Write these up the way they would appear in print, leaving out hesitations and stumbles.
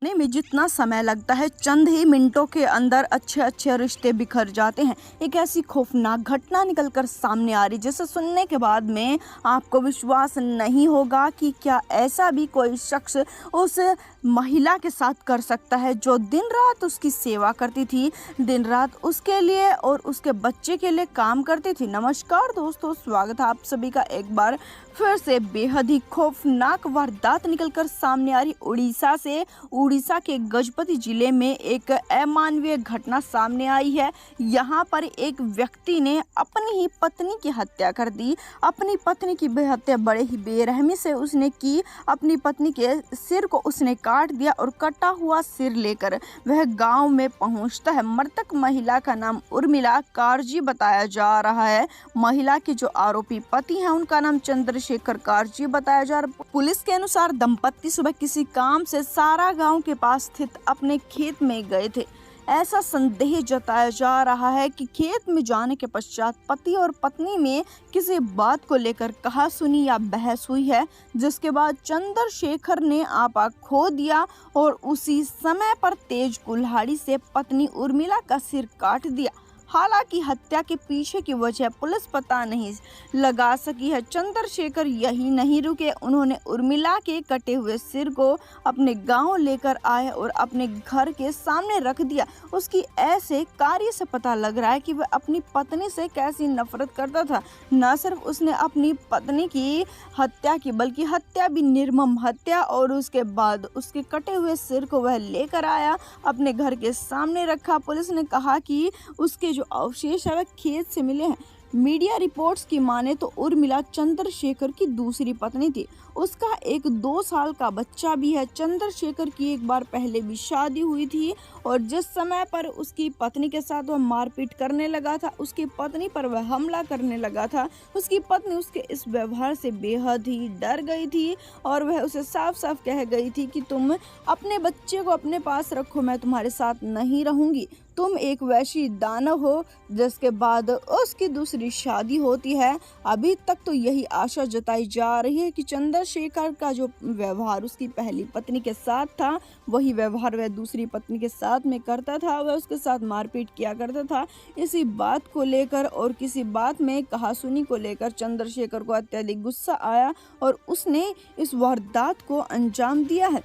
ने में जितना समय लगता है चंद ही मिनटों के अंदर अच्छे अच्छे रिश्ते बिखर जाते हैं। एक ऐसी खौफनाक घटना निकलकर सामने आ रही जिसे सुनने के बाद में आपको विश्वास नहीं होगा कि क्या ऐसा भी कोई शख्स उस महिला के साथ कर सकता है जो दिन रात उसकी सेवा करती थी, दिन रात उसके लिए और उसके बच्चे के लिए काम करती थी। नमस्कार दोस्तों, स्वागत है आप सभी का एक बार फिर से। बेहद ही खौफनाक वारदात निकलकर सामने आ रही उड़ीसा से। उड़ीसा के गजपति जिले में एक अमानवीय घटना सामने आई है। यहाँ पर एक व्यक्ति ने अपनी ही पत्नी की हत्या कर दी। अपनी पत्नी की हत्या बड़े ही बेरहमी से उसने की। अपनी पत्नी के सिर को उसने काट दिया और कटा हुआ सिर लेकर वह गांव में पहुंचता है। मृतक महिला का नाम उर्मिला कारजी बताया जा रहा है। महिला के जो आरोपी पति हैं उनका नाम चंद्रशेखर कारजी बताया जा रहा है। पुलिस के अनुसार दंपत्ति सुबह किसी काम से सारा गांव के पास स्थित अपने खेत में गए थे। ऐसा संदेह जताया जा रहा है कि खेत में जाने के पश्चात पति और पत्नी में किसी बात को लेकर कहासुनी या बहस हुई है, जिसके बाद चंद्रशेखर ने आपा खो दिया और उसी समय पर तेज कुल्हाड़ी से पत्नी उर्मिला का सिर काट दिया। हालांकि हत्या के पीछे की वजह पुलिस पता नहीं लगा सकी है। चंद्रशेखर यही नहीं रुके, उन्होंने उर्मिला के कटे हुए सिर को अपने गांव लेकर आए और अपने घर के सामने रख दिया। उसकी ऐसे कार्य से पता लग रहा है कि वह अपनी पत्नी से कैसी नफरत करता था। न सिर्फ उसने अपनी पत्नी की हत्या की बल्कि हत्या भी निर्मम हत्या, और उसके बाद उसके कटे हुए सिर को वह लेकर आया, अपने घर के सामने रखा। पुलिस ने कहा कि उसके जो अवशेष है वह खेत से मिले हैं। मीडिया रिपोर्ट्स की माने तो उर्मिला चंद्रशेखर की दूसरी पत्नी थी। उसका एक 2 साल का बच्चा भी है। चंद्रशेखर की एक बार पहले भी शादी हुई थी और जिस समय पर उसकी पत्नी के साथ वह मारपीट करने लगा था, उसकी पत्नी पर वह हमला करने लगा था, उसकी पत्नी उसके इस व्यवहार से बेहद ही डर गई थी और वह उसे साफ साफ कह गई थी कि तुम अपने बच्चे को अपने पास रखो, मैं तुम्हारे साथ नहीं रहूंगी, तुम एक वैशी दानव हो। जिसके बाद उसकी दूसरी शादी होती है। अभी तक तो यही आशा जताई जा रही है कि चंद्रशेखर का जो व्यवहार उसकी पहली पत्नी के साथ था वही व्यवहार वह दूसरी पत्नी के साथ में करता था। वह उसके साथ मारपीट किया करता था। इसी बात को लेकर और किसी बात में कहासुनी को लेकर चंद्रशेखर को अत्यधिक गुस्सा आया और उसने इस वारदात को अंजाम दिया है।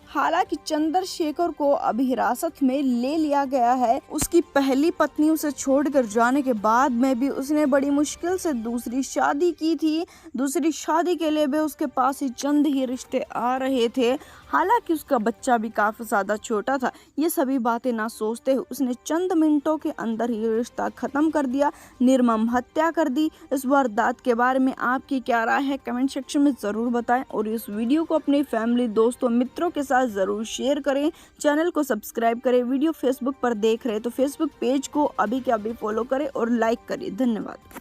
हालांकि चंद्रशेखर को अभी हिरासत में ले लिया गया है। उसकी पहली पत्नी उसे छोड़कर जाने के बाद में भी उसने बड़ी मुश्किल से दूसरी शादी की थी। दूसरी शादी के लिए भी उसके पास ही चंद ही रिश्ते आ रहे थे। हालांकि उसका बच्चा भी काफ़ी ज़्यादा छोटा था। ये सभी बातें ना सोचते हुए उसने चंद मिनटों के अंदर ही रिश्ता ख़त्म कर दिया, निर्मम हत्या कर दी। इस वारदात के बारे में आपकी क्या राय है, कमेंट सेक्शन में ज़रूर बताएं और इस वीडियो को अपनी फैमिली, दोस्तों, मित्रों के साथ ज़रूर शेयर करें। चैनल को सब्सक्राइब करें। वीडियो फेसबुक पर देख रहे हैं तो फेसबुक पेज को अभी के अभी फॉलो करें और लाइक करें। धन्यवाद।